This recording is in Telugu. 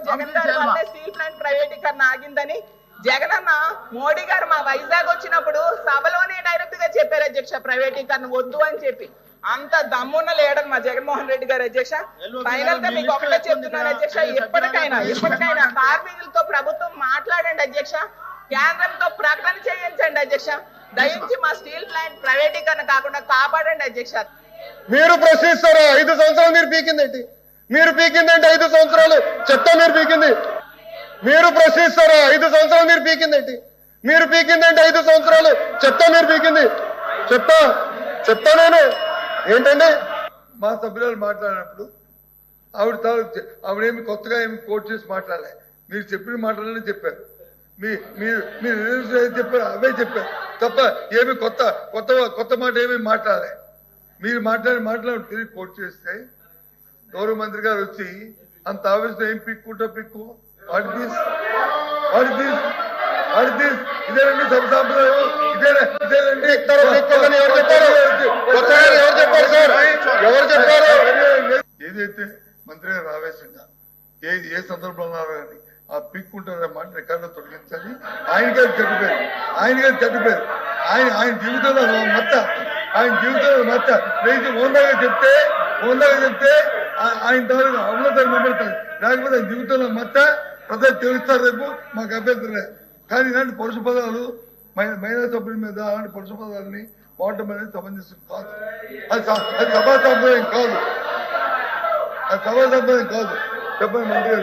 జగన్ గారి వల్లే స్టీల్ ప్లాంట్ ప్రైవేటీకరణ ఆగిందని జగన్ అన్న మోడీ గారు మా వైజాగ్ వచ్చినప్పుడు సభలోనే డైరెక్ట్ గా చెప్పారు అధ్యక్ష, ప్రైవేటీకరణ వద్దు అని చెప్పి. అంత దమ్మున్న లేడని మా జగన్మోహన్ రెడ్డి గారు అధ్యక్ష. ఫైనల్ గా మీకు ఒకటే చెప్తున్నాను అధ్యక్ష, ఎప్పటికైనా కార్మికులతో ప్రభుత్వం మాట్లాడండి అధ్యక్ష, కేంద్రంతో ప్రకటన చేయించండి అధ్యక్ష. దయించి మా స్టీల్ ప్లాంట్ ప్రైవేటీకరణ కాకుండా కాపాడండి అధ్యక్ష. మీరు ప్రశ్నిస్తారా? 5 సంవత్సరాలు మీరు పీకిందేంటి? 5 సంవత్సరాలు చెత్త మీరు పీకింది. మీరు ప్రశ్నిస్తారా? 5 సంవత్సరాలు మీరు పీకిందేంటి? 5 సంవత్సరాలు చెత్త మీరు పీకింది. చెత్త నేను ఏంటండి? మా సభ్యులు మాట్లాడినప్పుడు ఆవిడేమి కొత్తగా ఏమి కోట్ చేసి మాట్లాడలే. మీరు చెప్పిన మాటలనే చెప్పారు. మీరు చెప్పారు, అవే చెప్పారు తప్ప ఏమి కొత్త మాట ఏమి మాట్లాడలే. మీరు మాట్లాడి తిరిగి కోట్ చేస్తే గౌరవ మంత్రి గారు వచ్చి అంత ఆవేశం ఏం పిక్కు ఇదేనండి సభ సాంప్రదాయం, ఇదేనండి ఏదైతే మంత్రి గారు ఆవేశంగా ఏ సందర్భంలో కానీ ఆ పిక్కుంటారనే మాట రికార్డులో తొలగించాలి. ఆయన గారు చనిపోయారు. ఆయన జీవితంలో మచ్చ లేచి ఓందాగా చెప్తే ఆయన తాలూకు అమలతను నిలబడతారు. లేకపోతే ఆయన జీవితంలో మచ్చ ప్రజలు తెలుస్తారు. రేపు మాకు అభ్యంతరం లేదు. కానీ ఇలాంటి పరుష పదాలు మహిళా సభ్యుల మీద అలాంటి పరుష పదాలని వాడటం అనేది సమంజసం కాదు. అది సభా సంప్రదాయం కాదు. చెప్పండి మంత్రి గారు.